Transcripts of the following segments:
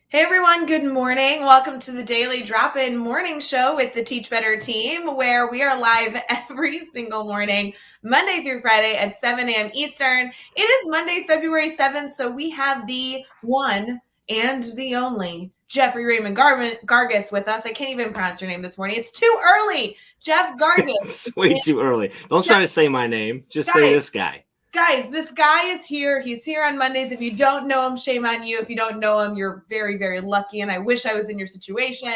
Hey everyone, good morning. Welcome to the Daily Drop-In Morning Show with the Teach Better team, where we are live every single morning, Monday through Friday at 7 a.m. Eastern. It is Monday, February 7th, so we have the one and the only Jeffrey Raymond Gargas with us. I can't even pronounce your name this morning. It's too early. Jeff Gargas. It's way too early. Don't try to say my name. Just say this guy. Guys, this guy is here. He's here on Mondays. If you don't know him, shame on you. If you don't know him, you're very, very lucky. And I wish I was in your situation.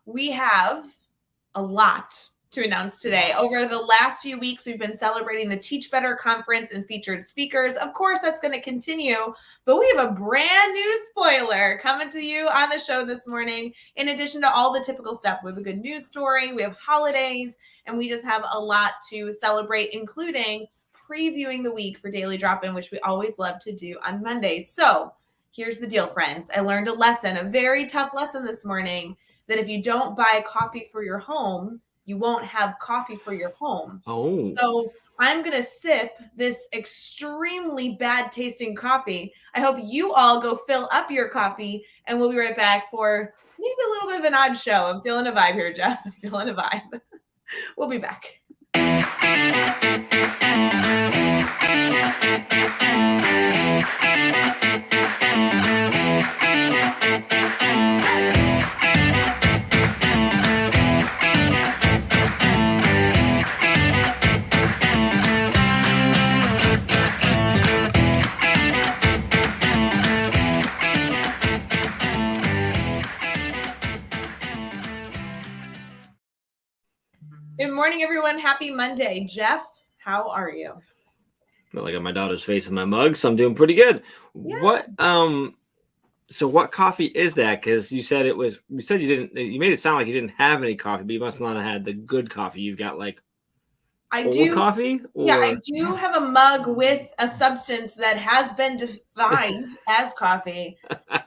We have a lot to announce today. Over the last few weeks, we've been celebrating the Teach Better conference and featured speakers. Of course, that's going to continue, but we have a brand new spoiler coming to you on the show this morning. In addition to all the typical stuff, we have a good news story, we have holidays, and we just have a lot to celebrate, including previewing the week for Daily Drop-In, which we always love to do on Mondays. So here's the deal, friends. I learned a lesson, a very tough lesson this morning, that if you don't buy coffee for your home, you won't have coffee for your home. Oh. So I'm going to sip this extremely bad tasting coffee. I hope you all go fill up your coffee, and we'll be right back for maybe a little bit of an odd show. I'm feeling a vibe here, Jeff. I'm feeling a vibe. We'll be back. Good morning, everyone. Happy Monday. Jeff, how are you? Well, I got my daughter's face in my mug, so I'm doing pretty good. Yeah. So what coffee is that? Because you said you made it sound like you didn't have any coffee, but you must not have had the good coffee. You've got like old coffee? Yeah, I do have a mug with a substance that has been defined as coffee.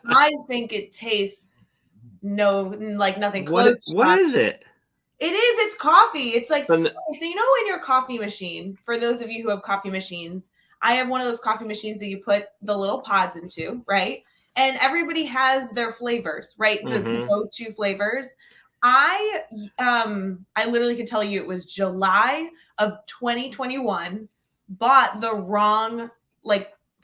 I think it tastes nothing close to What coffee. is it? It's coffee. It's like, so you know, in your coffee machine, for those of you who have coffee machines, I have one of those coffee machines that you put the little pods into, right? And everybody has their flavors, right? The go-to flavors. I literally could tell you it was July of 2021, bought the wrong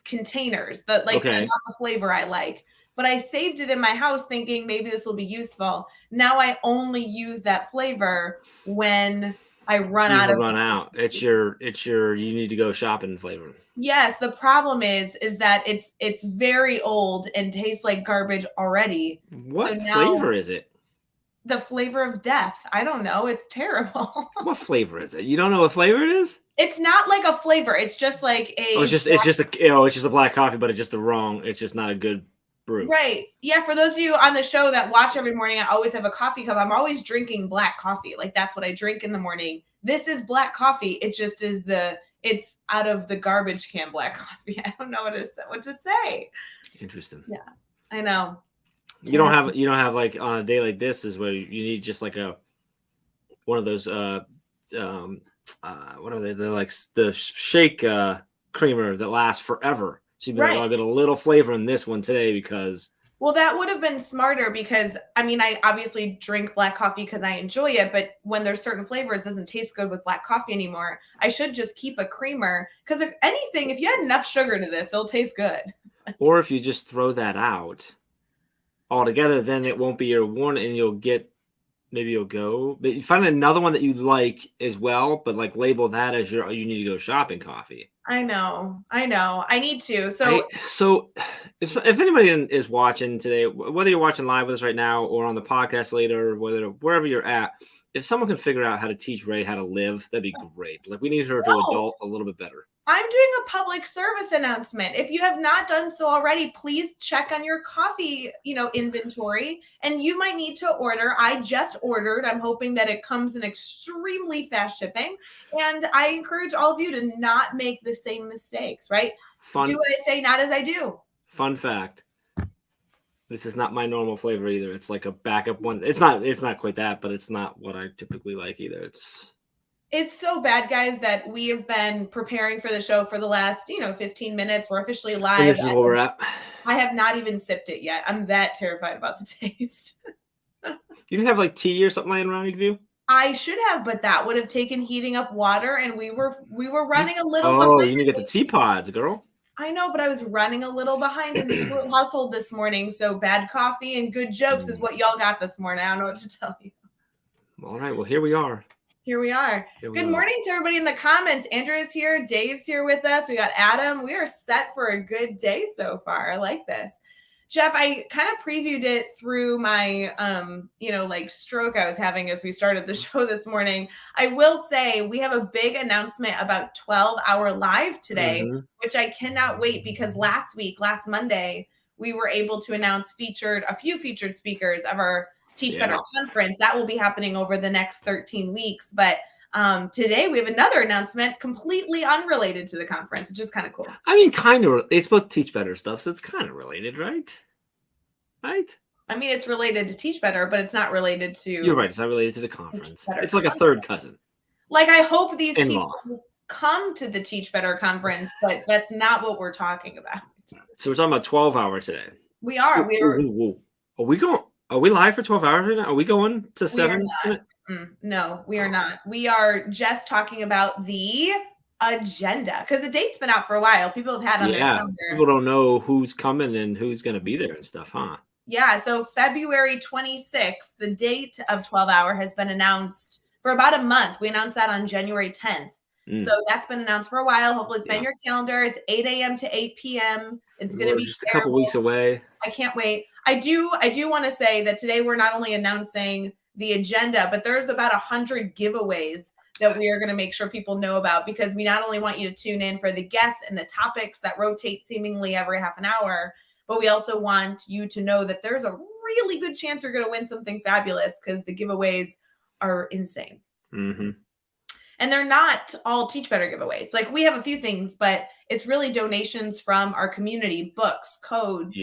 containers, not the flavor I like. But I saved it in my house thinking maybe this will be useful. Now I only use that flavor when I run out. It's your you need to go shopping flavor. Yes, the problem is that it's very old and tastes like garbage already. What flavor is it? The flavor of death. I don't know. It's terrible. What flavor is it? You don't know what flavor it is? It's not like a flavor. It's just like a. Oh, it's just a black coffee, but it's just it's just not a good brew. Right. Yeah. For those of you on the show that watch every morning, I always have a coffee cup. I'm always drinking black coffee. Like that's what I drink in the morning. This is black coffee. It just is it's out of the garbage can black coffee. I don't know what to say. Interesting. Yeah, I know. You don't have like on a day like this is where you need just like one of those what are they? They're like the shake creamer that lasts forever. So you'd be like, I'll get a little flavor in this one today because. Well, that would have been smarter because, I mean, I obviously drink black coffee because I enjoy it, but when there's certain flavors, it doesn't taste good with black coffee anymore. I should just keep a creamer because if anything, if you add enough sugar to this, it'll taste good. Or if you just throw that out altogether, then it won't be your one and maybe you'll go. But you find another one that you like as well, but like label that as you need to go shopping coffee. I know. I need to. So if anybody is watching today, whether you're watching live with us right now or on the podcast later, wherever you're at, if someone can figure out how to teach Ray how to live, that'd be great. Like we need her to adult a little bit better. I'm doing a public service announcement. If you have not done so already, please check on your coffee, inventory, and you might need to order. I just ordered. I'm hoping that it comes in extremely fast shipping, and I encourage all of you to not make the same mistakes, right? Do what I say, not as I do. Fun fact. This is not my normal flavor either. It's like a backup one. It's not quite that, but it's not what I typically like either. It's so bad, guys, that we have been preparing for the show for the last, 15 minutes. We're officially And live. this is where we're at. I have not even sipped it yet. I'm that terrified about the taste. You didn't have like tea or something laying around you could do? I should have, but that would have taken heating up water, and we were running a little Oh, behind. you need to get the teapods, girl. I know, but I was running a little behind in the Hughart household this morning. So bad coffee and good jokes is what y'all got this morning. I don't know what to tell you. All right, well, here we are. Here we are. Good morning to everybody in the comments. Andrea's here. Dave's here with us. We got Adam. We are set for a good day so far. I like this. Jeff, I kind of previewed it through my, stroke I was having as we started the show this morning. I will say we have a big announcement about 12-hour live today, which I cannot wait because last Monday, we were able to announce a few featured speakers of our Teach Better conference. That will be happening over the next 13 weeks. But today we have another announcement completely unrelated to the conference, which is kind of cool. I mean, kind of. It's both Teach Better stuff, so it's kind of related, right? Right? I mean, it's related to Teach Better, but it's not related to... You're right. It's not related to the conference. It's like a third cousin. Like, I hope these people come to the Teach Better conference, but that's not what we're talking about. So we're talking about 12-hour today. We are. Are we going... Are we live for 12 hours right now? Are we going to 7? No, we are not. We are just talking about the agenda because the date's been out for a while. People have had on their calendar. People don't know who's coming and who's going to be there and stuff, huh? Yeah, so February 26th, the date of 12-hour has been announced for about a month. We announced that on January 10th. So that's been announced for a while. Hopefully it's been in your calendar. It's 8 a.m. to 8 p.m. It's going to be just a couple weeks away. I can't wait. I do want to say that today we're not only announcing the agenda, but there's about 100 giveaways that we are going to make sure people know about because we not only want you to tune in for the guests and the topics that rotate seemingly every half an hour, but we also want you to know that there's a really good chance you're going to win something fabulous because the giveaways are insane. And they're not all Teach Better giveaways. Like we have a few things, but it's really donations from our community, books, codes,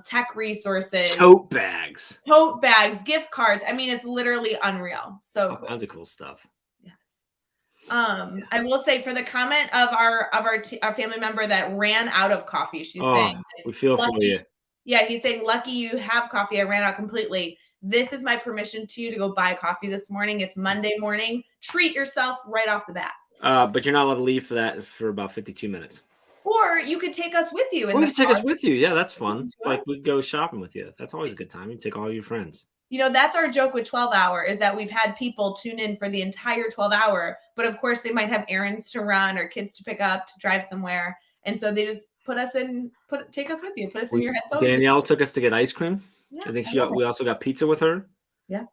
tech resources, tote bags, gift cards. I mean, it's literally unreal. So all kinds of cool stuff. Yes. I will say for the comment of our family member that ran out of coffee, she's saying, we feel for you. Yeah, he's saying, lucky you have coffee. I ran out completely. This is my permission to you to go buy coffee this morning. It's Monday morning. Treat yourself right off the bat. But you're not allowed to leave for that for about 52 minutes. Or you could take us with you. Or you could take us with you. Yeah, that's fun. Like we'd go shopping with you. That's always a good time. You take all your friends. That's our joke with 12-hour is that we've had people tune in for the entire 12-hour. But of course, they might have errands to run or kids to pick up to drive somewhere. And so they just take us with you. Put us in your headphones. Danielle took us to get ice cream. Yeah, I think we also got pizza with her. Yeah.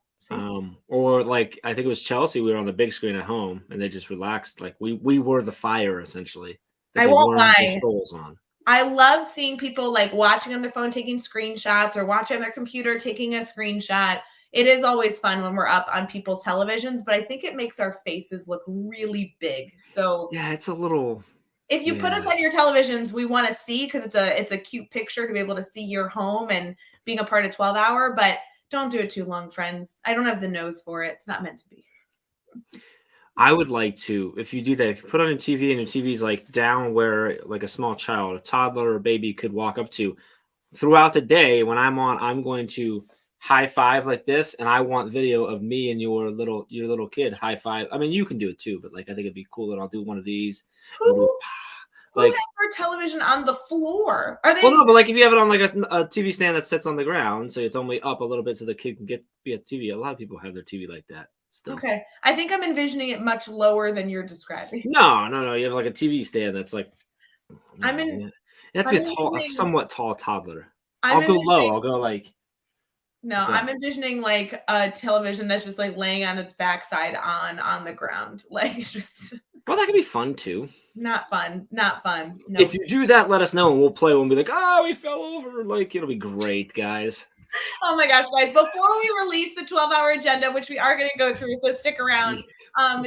Or like I think it was Chelsea. We were on the big screen at home, and they just relaxed. Like we were the fire essentially. I won't lie. On. I love seeing people like watching on their phone, taking screenshots, or watching on their computer, taking a screenshot. It is always fun when we're up on people's televisions, but I think it makes our faces look really big. So yeah, it's a little. If you put us on your televisions, we want to see because it's a cute picture to be able to see your home and being a part of 12-hour, but don't do it too long, friends. I don't have the nose for it. It's not meant to be. I would like to, if you do that, if you put on your TV and your TV's like down where like a small child, a toddler or a baby could walk up to, throughout the day when I'm on, I'm going to high five like this, and I want video of me and your little kid high five. I mean, you can do it too, but like I think it'd be cool that I'll do one of these. Who has their television on the floor? Are they? Well, no, but like if you have it on like a TV stand that sits on the ground, so it's only up a little bit so the kid can be a TV. A lot of people have their TV like that still. Okay, I think I'm envisioning it much lower than you're describing. No. You have like a TV stand that's like. You have to be a somewhat tall toddler. I'll go low. I'll go like. No, I'm envisioning like a television that's just like laying on its backside on the ground, like just. Well, that could be fun too. Not fun. No. If you do that, let us know and we'll play. We'll be like, oh, we fell over. Like, it'll be great, guys. Oh my gosh, guys. Before we release the 12-hour agenda, which we are going to go through, so stick around.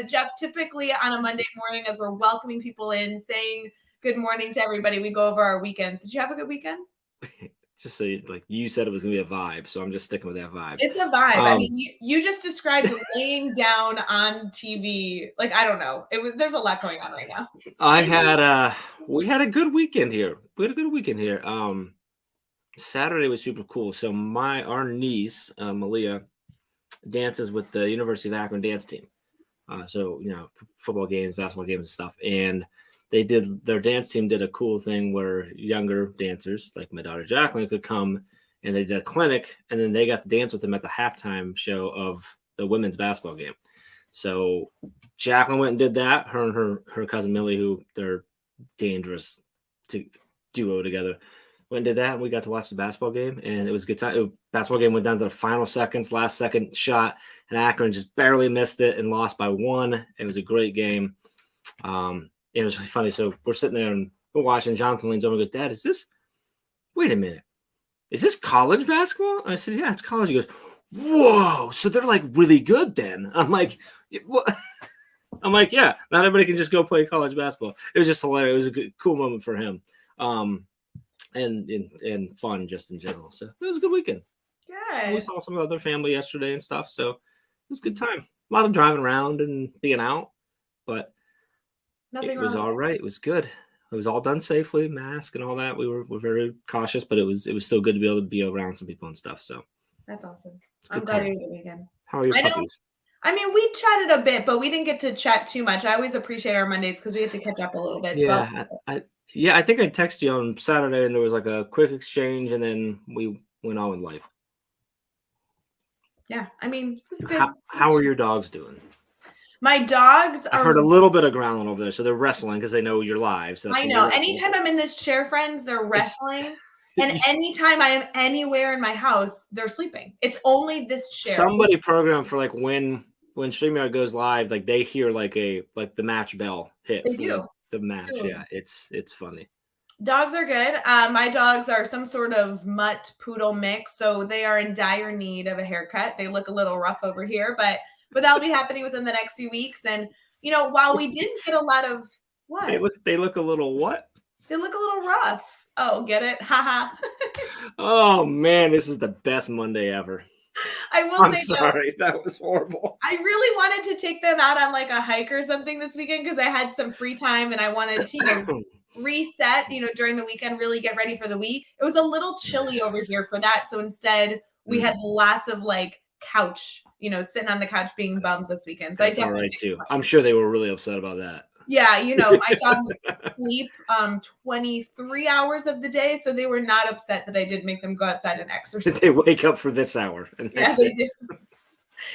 Jeff, typically on a Monday morning, as we're welcoming people in, saying good morning to everybody, we go over our weekends. Did you have a good weekend? Just so you said it was gonna be a vibe, so I'm just sticking with that vibe. It's a vibe. I mean, you just described laying down on TV. Like, I don't know. There's a lot going on right now. We had a good weekend here. Saturday was super cool. So our niece, Malia, dances with the University of Akron dance team. So football games, basketball games, and stuff. And their dance team did a cool thing where younger dancers, like my daughter Jacqueline, could come and they did a clinic, and then they got to dance with them at the halftime show of the women's basketball game. So Jacqueline went and did that. Her and her cousin Millie, who they're dangerous to duo together, went and did that, and we got to watch the basketball game, and it was a good time. Basketball game went down to the final seconds, last second shot, and Akron just barely missed it and lost by 1. It was a great game. It was really funny. So we're sitting there and we're watching. Jonathan leans over and goes, "Dad, wait a minute. Is this college basketball?" And I said, "Yeah, it's college." He goes, "Whoa, so they're like really good then?" I'm like, "What?" I'm like, "Yeah, not everybody can just go play college basketball." It was just hilarious. It was a good, cool moment for him. And fun just in general. So it was a good weekend. Good. We saw some other family yesterday and stuff. So it was a good time. A lot of driving around and being out, but it was all right. It was good. It was all done safely, mask and all that. We were very cautious, but it was still good to be able to be around some people and stuff. So that's awesome. I'm glad you had a good weekend. How are your puppies? I mean, we chatted a bit, but we didn't get to chat too much. I always appreciate our Mondays because we get to catch up a little bit. Yeah, I think I texted you on Saturday, and there was like a quick exchange, and then we went on with life. Yeah, I mean, how are your dogs doing? My dogs I've heard a little bit of growling over there, so they're wrestling because they know you're live. So I know. Anytime I'm in this chair, friends, they're wrestling. And anytime I am anywhere in my house, they're sleeping. It's only this chair. Somebody programmed for like when StreamYard goes live, like they hear like the match bell hit. They do. The match. Yeah, it's funny. Dogs are good. My dogs are some sort of mutt poodle mix, so they are in dire need of a haircut. They look a little rough over here, but that'll be happening within the next few weeks. And while we didn't get a lot of what they look a little what? They look a little rough. Oh, get it? Haha. Oh man, this is the best Monday ever. I'm sorry, that was horrible. I really wanted to take them out on like a hike or something this weekend because I had some free time and I wanted to reset, during the weekend, really get ready for the week. It was a little chilly over here for that. So instead we had lots of like couch, sitting on the couch being bums this weekend. So that's all right too. I'm sure they were really upset about that. Yeah, my dogs sleep 23 hours of the day, so they were not upset that I did make them go outside and exercise. They wake up for this hour. And yeah, they did.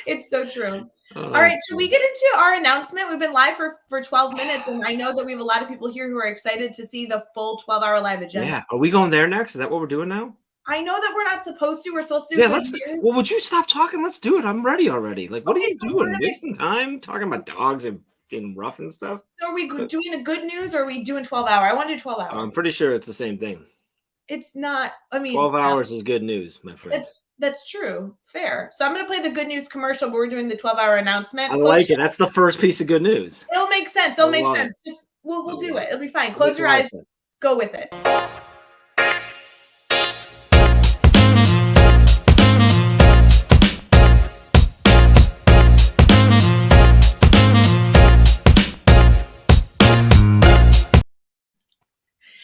It's so true. All right, should we get into our announcement? We've been live for 12 minutes, and I know that we have a lot of people here who are excited to see the full 12-hour live agenda. Yeah, are we going there next? Is that what we're doing now? I know that we're not supposed to. We're supposed to do well, would you stop talking? Let's do it. I'm ready already. Like, what are you doing? Wasting time talking about dogs and getting rough and stuff? So are we doing a good news or are we doing 12-hour? I want to do 12-hour. I'm pretty sure it's the same thing. It's not. I mean, 12 hours is good news, my friend. That's true. Fair. So I'm going to play the good news commercial, but we're doing the 12-hour announcement. I like it. That's the first piece of good news. It'll make sense. It'll make sense. Just we'll do it. It'll be fine. Close your eyes. Go with it.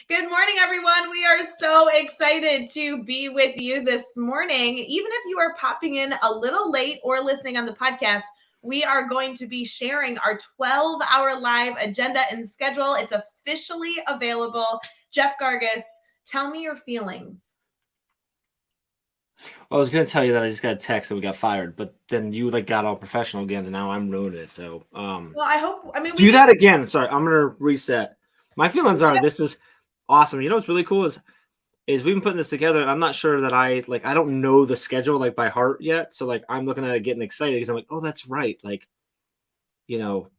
Good morning, everyone. We are so excited to be with you this morning. Even if you are popping in a little late or listening on the podcast, we are going to be sharing our 12-hour live agenda and schedule. It's officially available. Jeff Gargas, tell me your feelings. I was going to tell you that I just got a text that we got fired, but then you got all professional again, and now I'm ruining it. So, well, I mean, do that again. Sorry, I'm going to reset. My feelings are this is awesome. You know what's really cool is we've been putting this together, and I'm not sure that I don't know the schedule by heart yet. So I'm looking at it getting excited because I'm like, oh, that's right. Yeah. So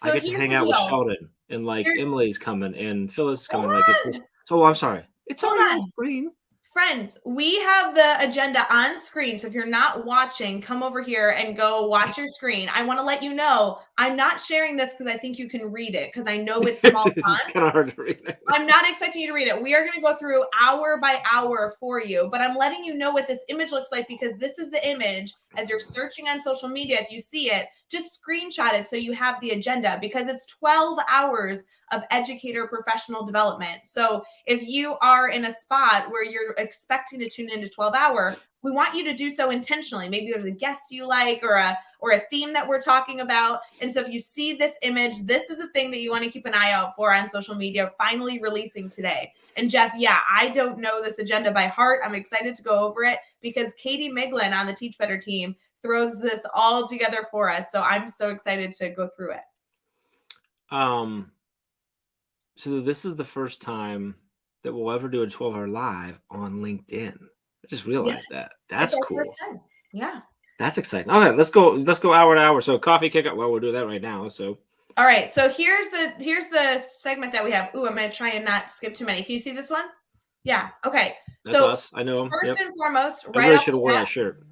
I get to hang out with Sheldon and Emily's coming and Phyllis is coming. So I'm sorry. It's already on screen. Friends, we have the agenda on screen. So if you're not watching, come over here and go watch your screen. I want to let you know I'm not sharing this because I think you can read it because I know it's small It's font. kind of hard to read. I'm not expecting you to read it. We are going to go through hour by hour for you, but I'm letting you know what this image looks like because this is the image as you're searching on social media. If you see it, just screenshot it so you have the agenda because it's 12 hours of educator professional development. So if you are in a spot where you're expecting to tune into 12-hour, we want you to do so intentionally. Maybe there's a guest you like or a theme that we're talking about. And so if you see this image, this is a thing that you want to keep an eye out for on social media, finally releasing today. And Jeff, yeah, I don't know this agenda by heart. I'm excited to go over it because Katie Miglin on the Teach Better team throws this all together for us. So I'm so excited to go through it. So this is the first time that we'll ever do a 12-hour live on LinkedIn. I just realized that. That's cool. First time. Yeah. That's exciting. Okay, let's go hour to hour. So coffee kickoff. Well, we'll do that right now. So all right. So here's the segment that we have. Ooh, I'm gonna try and not skip too many. Can you see this one? Yeah. Okay. That's us. I know him. First and foremost, I really should have worn that shirt.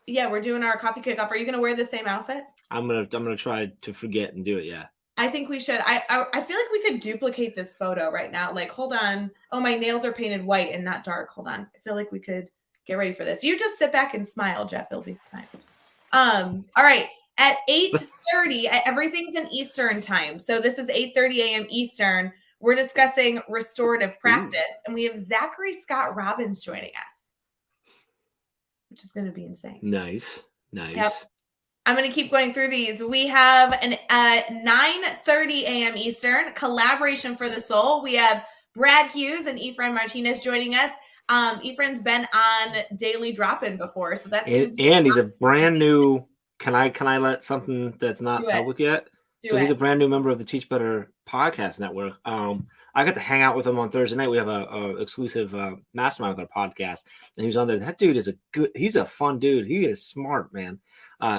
Yeah, we're doing our coffee kickoff. Are you gonna wear the same outfit? I'm gonna try to forget and do it. Yeah. I think we should. I feel like we could duplicate this photo right now. Like, hold on. Oh, my nails are painted white and not dark. Hold on. I feel like we could get ready for this. You just sit back and smile, Jeff. It'll be fine. All right. At 8:30, everything's in Eastern time. So this is 8:30 a.m. Eastern. We're discussing restorative practice, and we have Zachary Scott Robbins joining us, which is going to be insane. Nice. Yep. I'm going to keep going through these. We have an 9:30 a.m. Eastern, Collaboration for the Soul. We have Brad Hughes and Ephraim Martinez joining us. Ephraim's been on Daily Drop-In before, so that's and he's a brand new. Can I let something that's not public yet? He's a brand new member of the Teach Better podcast network. I got to hang out with him on Thursday night. We have a exclusive mastermind with our podcast, and he was on there. That dude is he's a fun dude. He is smart, man.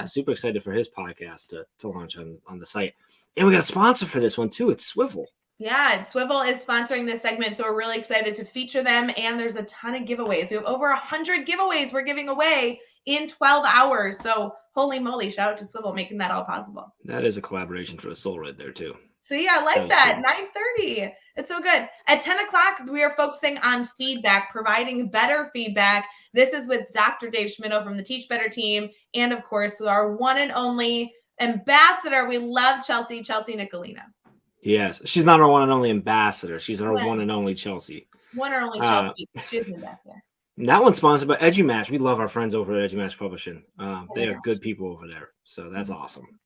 Super excited for his podcast to launch on the site. And we got a sponsor for this one too. It's Swivel. Yeah, Swivel is sponsoring this segment, so we're really excited to feature them. And there's a ton of giveaways. We have over 100 giveaways we're giving away in 12 hours. So holy moly, shout out to Swivel making that all possible. That is a collaboration for the soul right there too. So yeah, I like that. 9:30. It's so good. At 10 o'clock, we are focusing on feedback, providing better feedback. This is with Dr. Dave Schmittou from the Teach Better team. And of course, our one and only ambassador. We love Chelsea Nicolino. Yes. She's not our one and only ambassador. She's our one and only Chelsea. One and only Chelsea. She's an ambassador. That one's sponsored by EduMatch. We love our friends over at EduMatch Publishing. They are good people over there. So that's awesome.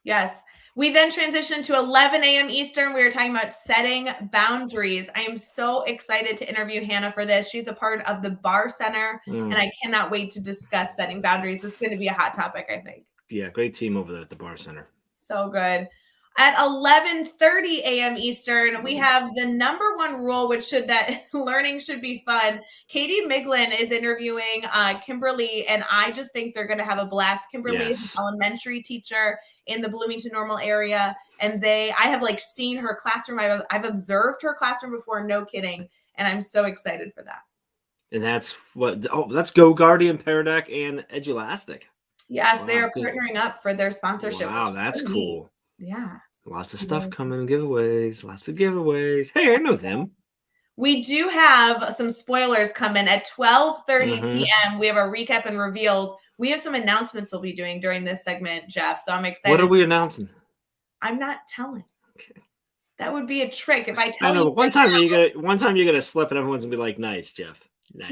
Yes. We then transitioned to 11 a.m. Eastern. We were talking about setting boundaries. I am so excited to interview Hannah for this. She's a part of the Bar Center, and I cannot wait to discuss setting boundaries. This is going to be a hot topic, I think. Yeah, great team over there at the Bar Center. So good. At 11:30 a.m. Eastern, we have the number one rule, that learning should be fun. Katie Miglin is interviewing Kimberly, and I just think they're going to have a blast. Kimberly is an elementary teacher in the Bloomington Normal area, and I have seen her classroom. I've observed her classroom before, no kidding, and I'm so excited for that. And that's that's Go Guardian, Paradoc, and Edulastic. Yes, they are partnering up for their sponsorship. Wow, that's cool. Yeah. Lots of stuff coming, giveaways, lots of giveaways. Hey, I know them. We do have some spoilers coming at 12:30 p.m. We have a recap and reveals. We have some announcements we'll be doing during this segment, Jeff. So I'm excited. What are we announcing? I'm not telling. Okay. That would be a trick if I tell you. I know. One time you're gonna slip and everyone's gonna be like, "Nice, Jeff." Nice.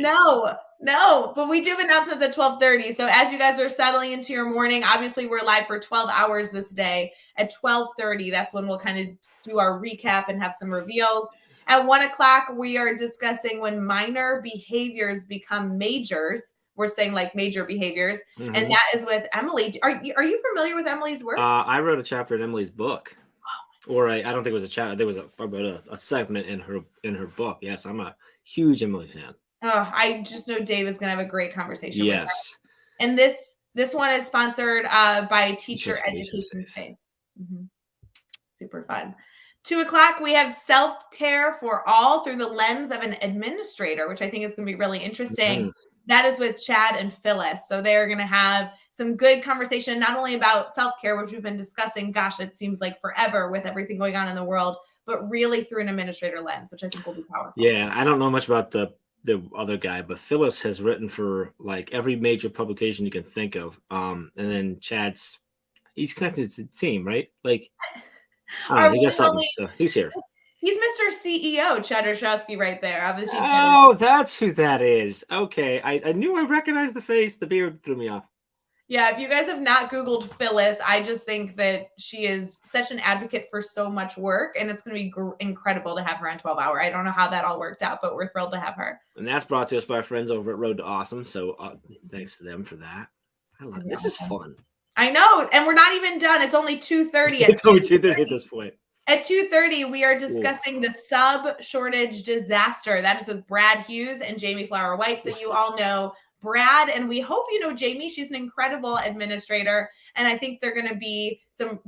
No, but we do have announcements at 12:30. So as you guys are settling into your morning, obviously we're live for 12 hours this day. At 12:30, that's when we'll kind of do our recap and have some reveals. At 1 o'clock, we are discussing when minor behaviors become majors. We're saying major behaviors, and that is with Emily. Are you familiar with Emily's work? I wrote a chapter in Emily's book, or I don't think it was a chapter. There was a segment in her book. Yes, I'm a huge Emily fan. Oh, I just know Dave is going to have a great conversation. Yes, with her. And this one is sponsored by Teacher Education Space. Super fun. 2 o'clock, we have self-care for all through the lens of an administrator, which I think is going to be really interesting. That is with Chad and Phyllis. So they're going to have some good conversation, not only about self-care, which we've been discussing, gosh, it seems like forever with everything going on in the world, but really through an administrator lens, which I think will be powerful. Yeah, I don't know much about the other guy, but Phyllis has written for like every major publication you can think of. And then he's connected to the team, right? Like, I don't know, he got something. So he's here. He's Mr. CEO, Chad Ostrowski right there. Obviously, oh, that's who that is. Okay, I knew I recognized the face. The beard threw me off. Yeah, if you guys have not Googled Phyllis, I just think that she is such an advocate for so much work, and it's going to be incredible to have her on 12 Hour. I don't know how that all worked out, but we're thrilled to have her. And that's brought to us by our friends over at Road to Awesome. So thanks to them for that. This is fun. I know, and we're not even done. It's only 2:30. It's only 2:30 at this point. At 2:30, we are discussing the sub shortage disaster. That is with Brad Hughes and Jamie Flower White. So you all know Brad, and we hope you know Jamie. She's an incredible administrator, and I think they're going to be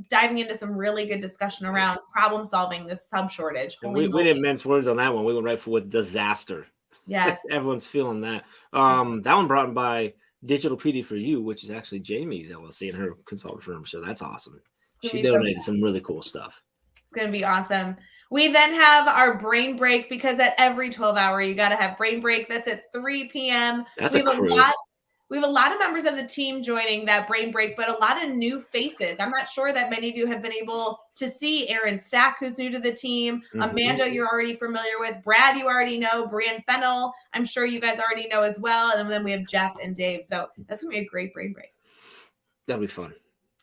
diving into some really good discussion around problem solving this sub shortage. We didn't mince words on that one. We went right for with disaster. Yes, everyone's feeling that. That one brought in by Digital PD for You, which is actually Jamie's LLC and her consultant firm. So that's awesome. She donated some really cool stuff. It's going to be awesome. We then have our brain break, because at every 12 Hour, you got to have brain break. That's at 3 p.m. That's we a crew. We have a lot of members of the team joining that brain break, but a lot of new faces. I'm not sure that many of you have been able to see Aaron Stack, who's new to the team. Mm-hmm. Amanda, you're already familiar with. Brad, you already know. Brian Fennell, I'm sure you guys already know as well. And then we have Jeff and Dave. So that's going to be a great brain break. That'll be fun.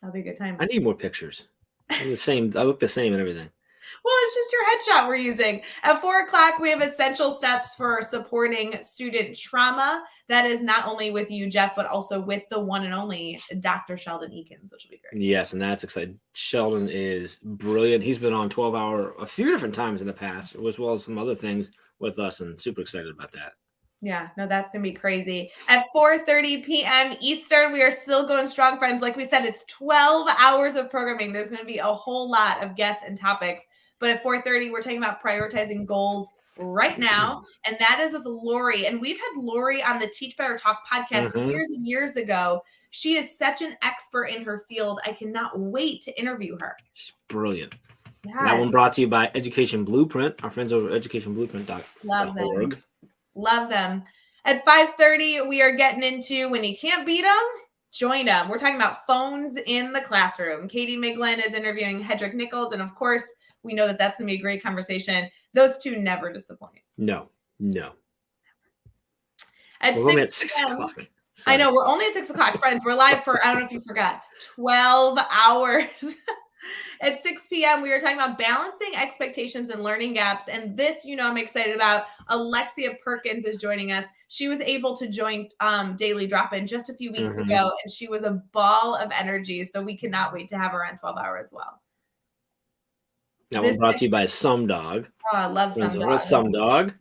That'll be a good time. I need more pictures. I'm the same. I look the same and everything. Well, it's just your headshot we're using. At 4 o'clock, we have essential steps for supporting student trauma. That is not only with you, Jeff, but also with the one and only Dr. Sheldon Eakins, which will be great. Yes, and that's exciting. Sheldon is brilliant. He's been on 12 Hour a few different times in the past, as well as some other things with us, and super excited about that. Yeah, no, that's going to be crazy. At 4:30 p.m. Eastern, we are still going strong, friends. Like we said, it's 12 hours of programming. There's going to be a whole lot of guests and topics. But at 4:30, we're talking about prioritizing goals right now. And that is with Lori. And we've had Lori on the Teach Better Talk podcast years and years ago. She is such an expert in her field. I cannot wait to interview her. She's brilliant. Yes. That one brought to you by Education Blueprint, our friends over at educationblueprint.org. Love them. At 5:30, we are getting into when you can't beat them, join them. We're talking about phones in the classroom. Katie Miglin is interviewing Hedrick Nichols. And of course, we know that that's going to be a great conversation. Those two never disappoint. No. At we're 6 o'clock. Sorry. I know, we're only at 6 o'clock. Friends, we're live for, I don't know if you forgot, 12 hours. At 6 p.m., we were talking about balancing expectations and learning gaps. And this, I'm excited about. Alexia Perkins is joining us. She was able to join Daily Drop-In just a few weeks ago, and she was a ball of energy. So we cannot wait to have her on 12 Hour as well. That one brought to you by Some Dog. Oh, I love Some Dog. Some Dog.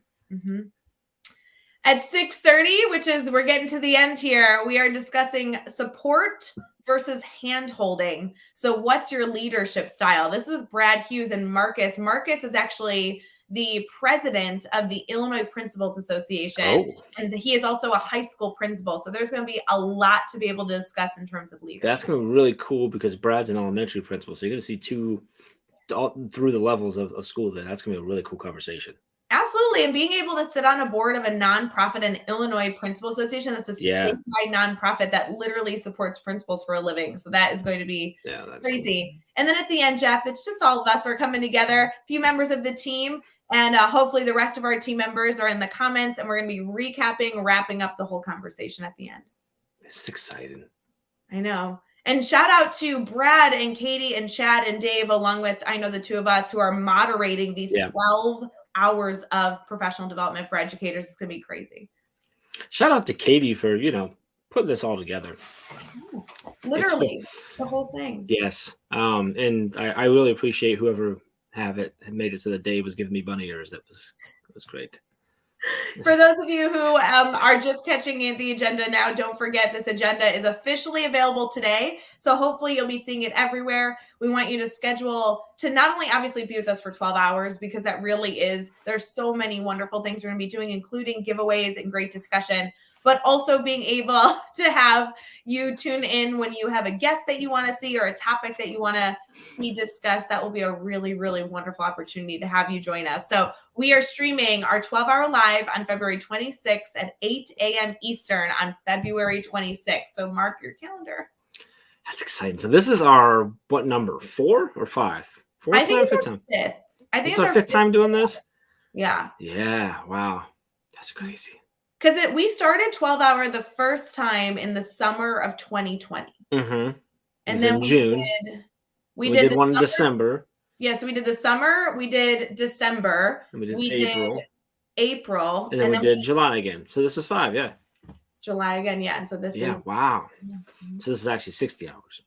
At 6:30, which is, we're getting to the end here, we are discussing support versus hand-holding. So what's your leadership style? This is with Brad Hughes and Marcus. Marcus is actually the president of the Illinois Principals Association. And he is also a high school principal. So there's going to be a lot to be able to discuss in terms of leadership. That's going to be really cool because Brad's an elementary principal. So you're going to see two all through the levels of school there. That's going to be a really cool conversation. Absolutely. And being able to sit on a board of a nonprofit, an Illinois Principal Association, that's a statewide nonprofit that literally supports principals for a living. So that is going to be crazy. Cool. And then at the end, Jeff, it's just all of us are coming together, a few members of the team, and hopefully the rest of our team members are in the comments, and we're going to be wrapping up the whole conversation at the end. It's exciting. I know. And shout out to Brad and Katie and Chad and Dave, along with, I know, the two of us who are moderating these 12 hours of professional development for educators. It's going to be crazy. Shout out to Katie for, putting this all together. Literally, the whole thing. Yes. And I really appreciate whoever had made it so that Dave was giving me bunny ears. It was great. For those of you who are just catching in the agenda now, don't forget this agenda is officially available today. So hopefully you'll be seeing it everywhere. We want you to schedule to not only obviously be with us for 12 hours, because that really is, there's so many wonderful things we're going to be doing, including giveaways and great discussion. but also being able to have you tune in when you have a guest that you want to see or a topic that you want to see discussed. That will be a really, really wonderful opportunity to have you join us. So we are streaming our 12-hour live on February 26th at 8 a.m. Eastern on February 26th. So mark your calendar. That's exciting. So this is our, what number? 4 or 5? Fourth I think time, it's fifth our time? fifth. I think This is it's our our fifth time doing this? Yeah. Yeah. Wow. That's crazy. Because we started 12-hour the first time in the summer of 2020. Mm-hmm. And then in June. We did one in summer. December. Yeah, so we did the summer, we did December, And we did we April. did April, And then we did July again. So this is 5, yeah. July again, yeah. And so this is wow. So this is actually 60 hours.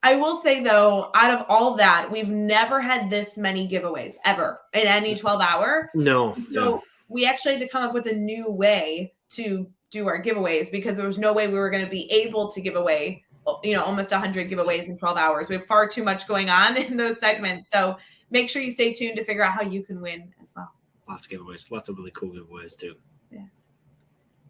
I will say though, out of all that, we've never had this many giveaways ever in any 12-hour. No. So we actually had to come up with a new way to do our giveaways because there was no way we were going to be able to give away, almost 100 giveaways in 12 hours. We have far too much going on in those segments. So make sure you stay tuned to figure out how you can win as well. Lots of giveaways, lots of really cool giveaways too. Yeah.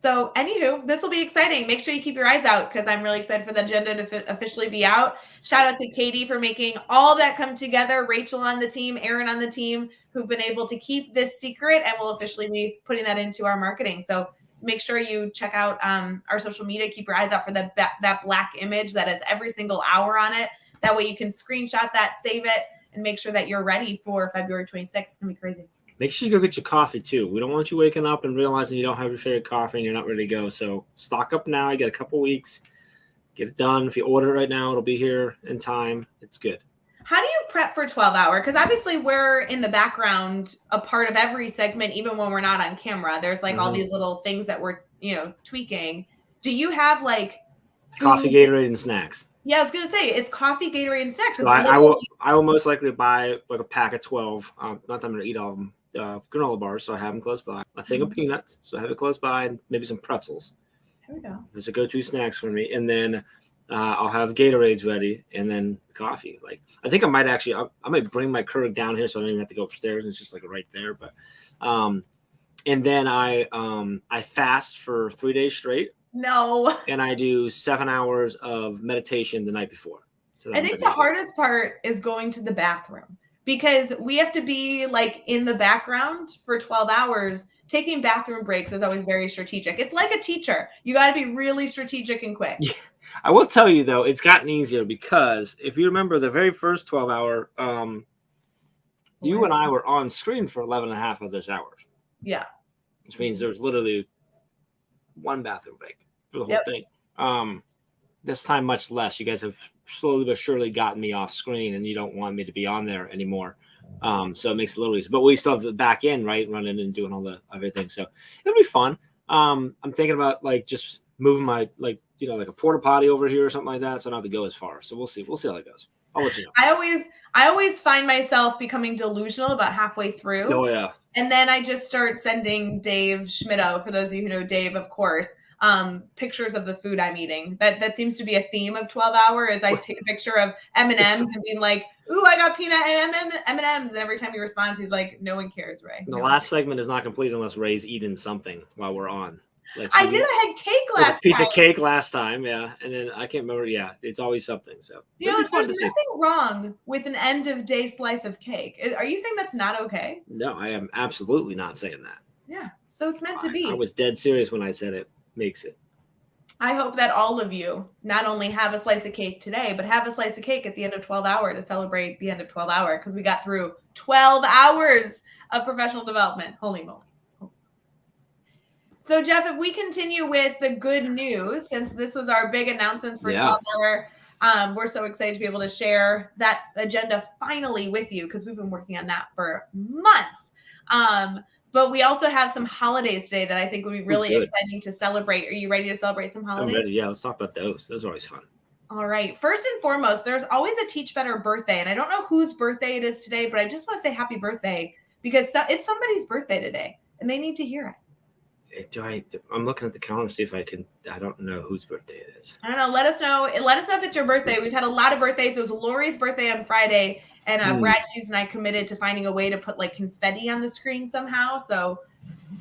So anywho, this will be exciting. Make sure you keep your eyes out because I'm really excited for the agenda to officially be out. Shout out to Katie for making all that come together. Rachel on the team, Aaron on the team, who've been able to keep this secret, and we'll officially be putting that into our marketing. So make sure you check out our social media. Keep your eyes out for that black image that has every single hour on it. That way you can screenshot that, save it, and make sure that you're ready for February 26th. It's going to be crazy. Make sure you go get your coffee too. We don't want you waking up and realizing you don't have your favorite coffee and you're not ready to go. So stock up now. You got a couple weeks. Get it done. If you order it right now, it'll be here in time. It's good. How do you prep for 12-hour? Because obviously we're in the background, a part of every segment, even when we're not on camera. There's like all these little things that we're, tweaking. Do you have like coffee, Gatorade, and snacks? Yeah, I was gonna say it's coffee, Gatorade, and snacks. So I will most likely buy like a pack of 12. Not that I'm gonna eat all of them. Granola bars, so I have them close by. A thing of peanuts, so I have it close by, and maybe some pretzels. There we go. Those are go-to snacks for me, and then I'll have Gatorades ready, and then coffee. Like I think I might actually, I might bring my Keurig down here, so I don't even have to go upstairs. And it's just like right there. But, and then I fast for 3 days straight. No. And I do 7 hours of meditation the night before. So I think the hardest part is going to the bathroom. Because we have to be like in the background for 12 hours. Taking bathroom breaks is always very strategic. It's like a teacher. You got to be really strategic and quick. Yeah. I will tell you, though, it's gotten easier because if you remember the very first 12-hour, you and I were on screen for 11 and a half of those hours. Yeah. Which means there's literally one bathroom break for the whole thing. This time, much less. You guys have slowly but surely gotten me off screen, and you don't want me to be on there anymore. So it makes it a little easier. But we still have the back end, right, running and doing all the everything. So it'll be fun. I'm thinking about like just moving my like a porta potty over here or something like that, so I don't have to go as far. So we'll see. We'll see how that goes. I'll let you know. I always find myself becoming delusional about halfway through. Oh yeah. And then I just start sending Dave Schmitto, for those of you who know Dave, of course, pictures of the food I'm eating. That seems to be a theme of 12-hour is I take a picture of M&Ms and being like, ooh, I got peanut and M&Ms. And every time he responds, he's like, no one cares, Ray. The last segment is not complete unless Ray's eating something while we're on. Like I had cake last time. A piece of cake last time, yeah. And then I can't remember. Yeah, it's always something. So there's nothing wrong with an end of day slice of cake. Are you saying that's not okay? No, I am absolutely not saying that. Yeah, so it's meant to be. I was dead serious when I said it makes it. I hope that all of you not only have a slice of cake today, but have a slice of cake at the end of 12-hour to celebrate the end of 12-hour because we got through 12 hours of professional development. Holy moly. So, Jeff, if we continue with the good news, since this was our big announcements for 12-hour, we're so excited to be able to share that agenda finally with you because we've been working on that for months. But we also have some holidays today that I think would be really exciting to celebrate. Are you ready to celebrate some holidays? I'm ready. Yeah, let's talk about those. Those are always fun. All right. First and foremost, there's always a Teach Better birthday. And I don't know whose birthday it is today, but I just want to say happy birthday because it's somebody's birthday today and they need to hear it. I'm looking at the calendar to see if I don't know whose birthday it is. I don't know. Let us know. Let us know if it's your birthday. We've had a lot of birthdays. It was Lori's birthday on Friday, and Brad Hughes and I committed to finding a way to put like confetti on the screen somehow. So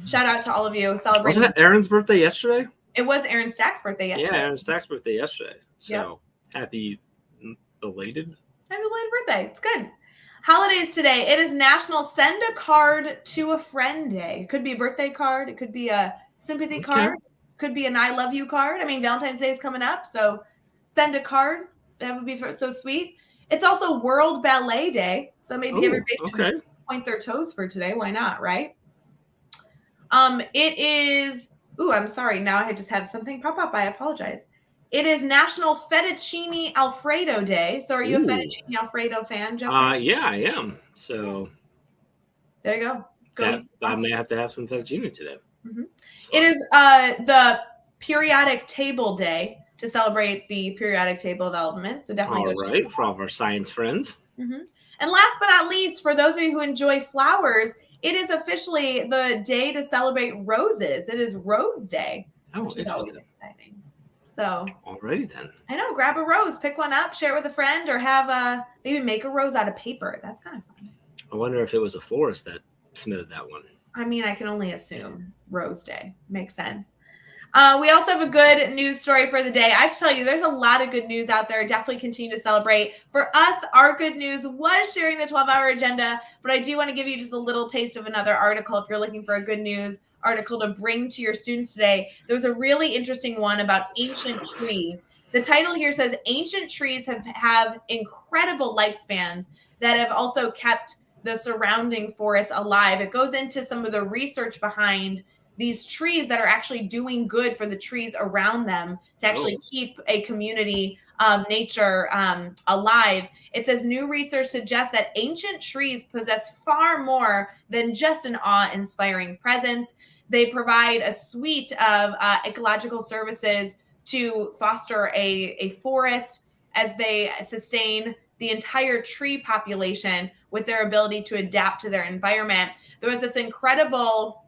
shout out to all of you celebrating. Wasn't it Aaron's birthday yesterday? It was Aaron Stack's birthday yesterday. Yeah, Aaron Stack's birthday yesterday. So happy belated. Happy belated birthday. It's good. Holidays today. It is National Send a Card to a Friend Day. It could be a birthday card. It could be a sympathy card. It could be an I love you card. I mean, Valentine's Day is coming up, so send a card. That would be so sweet. It's also World Ballet Day, so maybe everybody should point their toes for today. Why not, right? It is. Ooh, I'm sorry. Now I just have something pop up. I apologize. It is National Fettuccine Alfredo Day. So are you a Fettuccine Alfredo fan, Jeffrey? Yeah, I am. So there you go. I may have to have some fettuccine today. Mm-hmm. It is the Periodic Table Day to celebrate the periodic table of elements. So definitely all right, for all of our science friends. Mm-hmm. And last but not least, for those of you who enjoy flowers, it is officially the day to celebrate roses. It is Rose Day, which is always exciting. So, alrighty then. I know. Grab a rose, pick one up, share it with a friend, or have maybe make a rose out of paper. That's kind of fun. I wonder if it was a florist that submitted that one. I mean, I can only assume Rose Day makes sense. We also have a good news story for the day. I have to tell you, there's a lot of good news out there. Definitely continue to celebrate. For us, our good news was sharing the 12-hour agenda, but I do want to give you just a little taste of another article if you're looking for a good news article to bring to your students today. There was a really interesting one about ancient trees. The title here says, ancient trees have incredible lifespans that have also kept the surrounding forest alive. It goes into some of the research behind these trees that are actually doing good for the trees around them to actually keep a community nature alive. It says new research suggests that ancient trees possess far more than just an awe-inspiring presence. They provide a suite of ecological services to foster a forest as they sustain the entire tree population with their ability to adapt to their environment. There was this incredible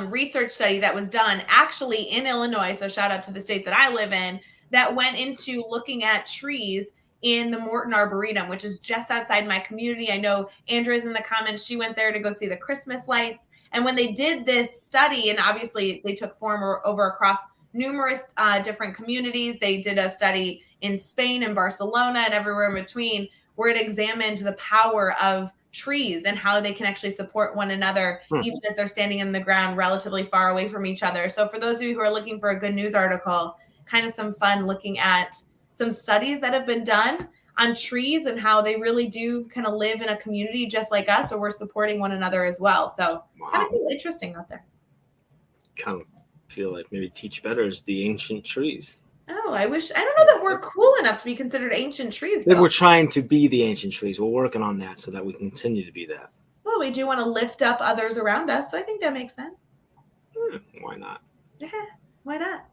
research study that was done actually in Illinois, so shout out to the state that I live in, that went into looking at trees in the Morton Arboretum, which is just outside my community. I know Andrea's in the comments. She went there to go see the Christmas lights. And when they did this study, and obviously they took form over across numerous different communities, they did a study in Spain and Barcelona and everywhere in between, where it examined the power of trees and how they can actually support one another, even as they're standing in the ground relatively far away from each other. So for those of you who are looking for a good news article, kind of some fun looking at some studies that have been done on trees and how they really do kind of live in a community just like us, or we're supporting one another as well. So kind of interesting out there. Kind of feel like maybe Teach Better is the ancient trees. Oh, I don't know that we're cool enough to be considered ancient trees. Maybe we're trying to be the ancient trees. We're working on that so that we continue to be that. Well, we do want to lift up others around us. So I think that makes sense. Why not? Yeah, why not?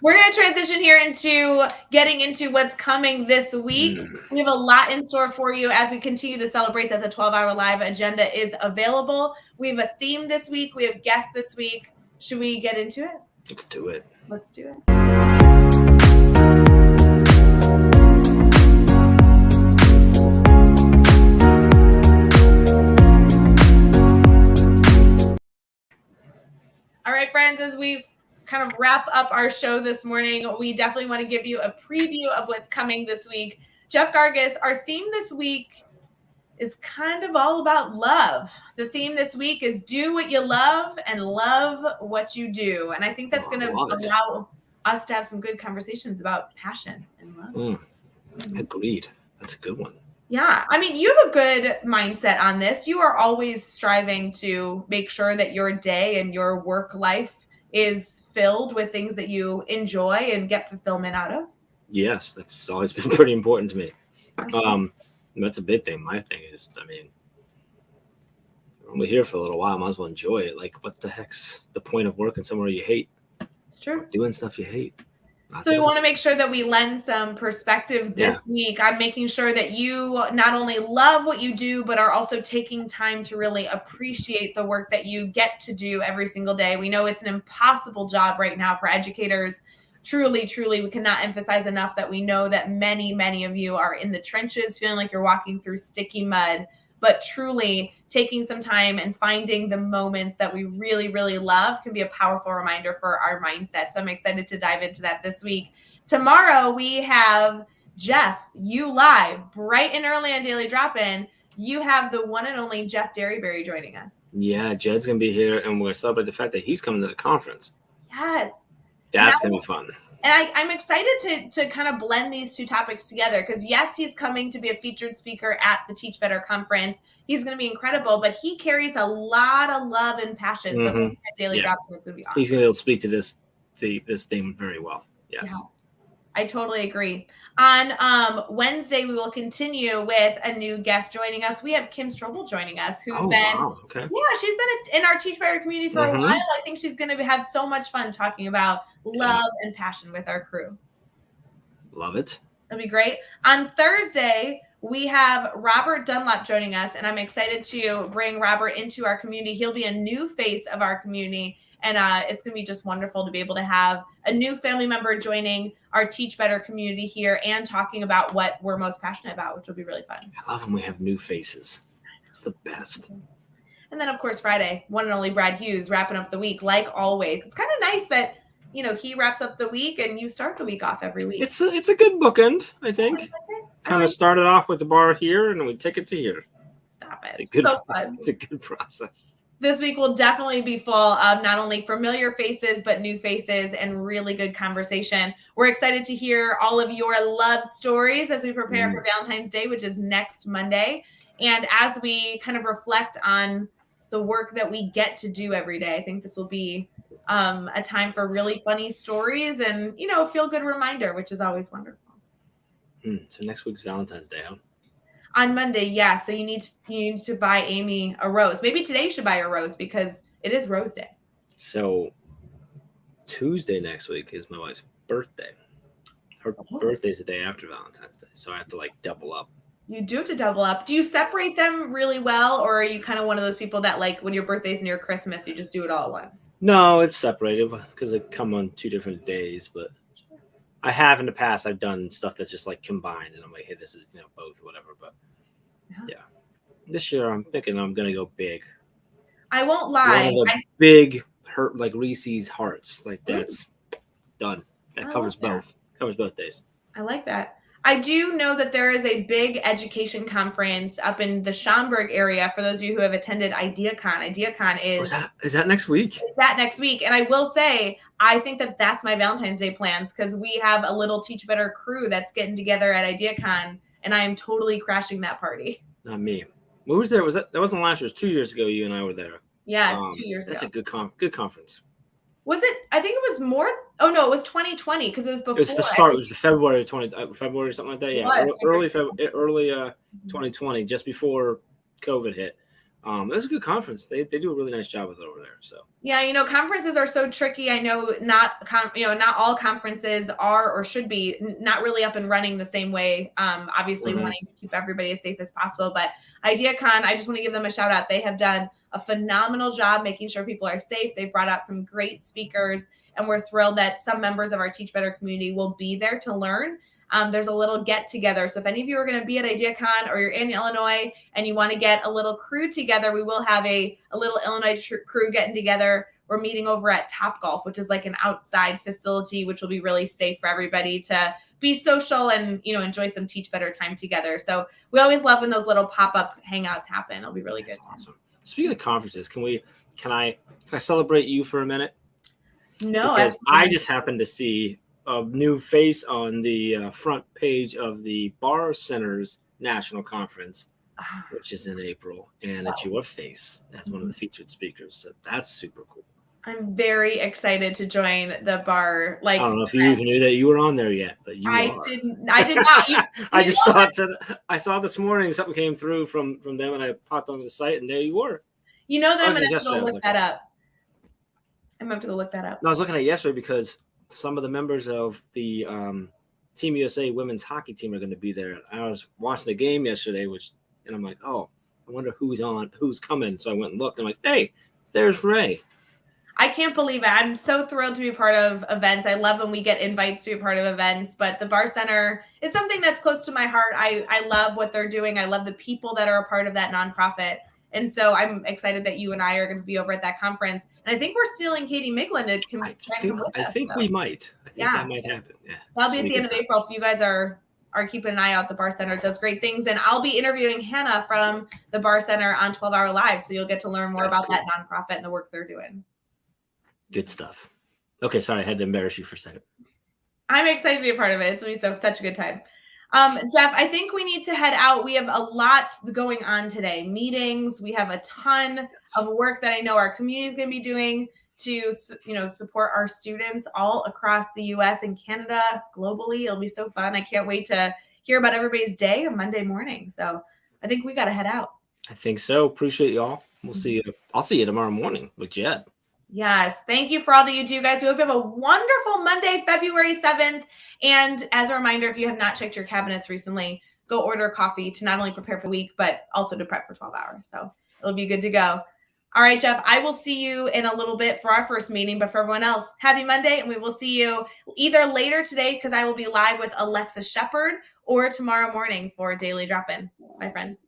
We're going to transition here into getting into what's coming this week. We have a lot in store for you as we continue to celebrate that the 12-hour live agenda is available. We have a theme this week. We have guests this week. Should we get into it? Let's do it. Let's do it. All right, friends, as we kind of wrap up our show this morning, we definitely want to give you a preview of what's coming this week. Jeff Gargas, our theme this week is kind of all about love. The theme this week is do what you love and love what you do. And I think that's going to allow us to have some good conversations about passion and love. Agreed. That's a good one. Yeah. I mean, you have a good mindset on this. You are always striving to make sure that your day and your work life is filled with things that you enjoy and get fulfillment out of. Yes, that's always been pretty important to me. That's a big thing. My thing is, I mean, we're here for a little while. Might as well enjoy it. Like, what the heck's the point of working somewhere you hate? It's true. Doing stuff you hate. So we want to make sure that we lend some perspective this week on making sure that you not only love what you do, but are also taking time to really appreciate the work that you get to do every single day. We know it's an impossible job right now for educators. Truly, truly, we cannot emphasize enough that we know that many, many of you are in the trenches feeling like you're walking through sticky mud. but truly taking some time and finding the moments that we really, really love can be a powerful reminder for our mindset. So I'm excited to dive into that this week. Tomorrow we have Jeff, you live, bright and early on Daily Drop-In. You have the one and only Jeff Derryberry joining us. Yeah, Jed's going to be here, and we're going to celebrate the fact that he's coming to the conference. Yes. That's going to be fun. And I'm excited to kind of blend these two topics together because, yes, he's coming to be a featured speaker at the Teach Better conference. He's going to be incredible, but he carries a lot of love and passion. So that Daily Drop-In is going to be awesome. He's going to be able to speak to this theme very well. Yes. Yeah, I totally agree. On Wednesday, we will continue with a new guest joining us. We have Kim Strobel joining us, who's she's been in our Teach Better community for a while. I think she's going to have so much fun talking about love and passion with our crew. Love it. It'll be great. On Thursday, we have Robert Dunlap joining us, and I'm excited to bring Robert into our community. He'll be a new face of our community. And it's going to be just wonderful to be able to have a new family member joining our Teach Better community here and talking about what we're most passionate about, which will be really fun. I love when we have new faces. It's the best. And then, of course, Friday, one and only Brad Hughes wrapping up the week like always. It's kind of nice that, he wraps up the week and you start the week off every week. It's a good bookend, I think. Kind of started off with the bar here and we take it to here. Stop it. It's a good process. This week will definitely be full of not only familiar faces, but new faces and really good conversation. We're excited to hear all of your love stories as we prepare for Valentine's Day, which is next Monday. And as we kind of reflect on the work that we get to do every day, I think this will be a time for really funny stories and, a feel-good reminder, which is always wonderful. So next week's Valentine's Day, huh? On Monday, yeah. So you need to buy Amy a rose. Maybe today you should buy her a rose because it is Rose Day. So Tuesday next week is my wife's birthday. Her birthday's the day after Valentine's Day, so I have to double up. You do have to double up. Do you separate them really well, or are you kind of one of those people that when your birthday's near Christmas, you just do it all at once? No, it's separated because they come on 2 different days, but I have in the past. I've done stuff that's just combined, and I'm like, hey, this is both, whatever. But yeah, this year I'm thinking I'm gonna go big. I won't lie. One of the big Reese's hearts, that's done. That covers both. Covers both days. I like that. I do know that there is a big education conference up in the Schaumburg area. For those of you who have attended IdeaCon, IdeaCon is that next week? That next week, and I will say, I think that's my Valentine's Day plans because we have a little Teach Better crew that's getting together at IdeaCon, and I am totally crashing that party. Not me. Who was there? That wasn't last year. It was 2 years ago. You and I were there. Yeah, it's 2 years ago. That's a good conference. Was it? I think it was more. Oh no, it was 2020 because it was before. It was the start. It was the February something like that. Yeah, early 2020, just before COVID hit. It was a good conference. They do a really nice job with it over there. So yeah, conferences are so tricky. I know not all conferences are or should be not really up and running the same way. Obviously wanting to keep everybody as safe as possible. But IdeaCon, I just want to give them a shout out. They have done a phenomenal job making sure people are safe. They brought out some great speakers, and we're thrilled that some members of our Teach Better community will be there to learn. There's a little get together. So if any of you are going to be at IdeaCon or you're in Illinois and you want to get a little crew together, we will have a little Illinois crew getting together. We're meeting over at Topgolf, which is an outside facility, which will be really safe for everybody to be social and, enjoy some Teach Better time together. So we always love when those little pop-up hangouts happen. It'll be really good. Awesome. Speaking of conferences, can I celebrate you for a minute? No, because I just happened to see a new face on the front page of the Bar Centers National Conference, which is in April, and it's your face as one of the featured speakers. So that's super cool. I'm very excited to join the bar. I don't know if you even knew that you were on there yet, but I did not. I just saw it. I saw this morning something came through from them, and I popped onto the site, and there you were. I'm gonna have to go look that up. I'm gonna have to go look that up. No, I was looking at it yesterday because some of the members of the Team USA women's hockey team are going to be there. I was watching the game yesterday, and I'm like, oh, I wonder who's coming. So I went and looked. And I'm like, hey, there's Ray. I can't believe it. I'm so thrilled to be part of events. I love when we get invites to be part of events, but the Bar Center is something that's close to my heart. I love what they're doing. I love the people that are a part of that nonprofit. And so I'm excited that you and I are going to be over at that conference. And I think we're stealing Katie Miglin to try and come with us. I think we might. I think that might happen. Yeah. That'll be at the end of April. If you guys are keeping an eye out, the Bar Center does great things. And I'll be interviewing Hannah from the Bar Center on 12 Hour Live. So you'll get to learn more about that nonprofit and the work they're doing. Good stuff. Okay, sorry, I had to embarrass you for a second. I'm excited to be a part of it. It's going to be such a good time. Jeff, I think we need to head out. We have a lot going on today. Meetings. We have a ton of work that I know our community is going to be doing to, support our students all across the U.S. and Canada, globally. It'll be so fun. I can't wait to hear about everybody's day on Monday morning. So I think we got to head out. I think so. Appreciate y'all. We'll see you. I'll see you tomorrow morning with Jed. Yes. Thank you for all that you do, guys. We hope you have a wonderful Monday, February 7th. And as a reminder, if you have not checked your cabinets recently, go order coffee to not only prepare for the week, but also to prep for 12 hours. So it'll be good to go. All right, Jeff, I will see you in a little bit for our first meeting. But for everyone else, happy Monday. And we will see you either later today, because I will be live with Alexa Shepard, or tomorrow morning for Daily Drop-In. Bye, friends.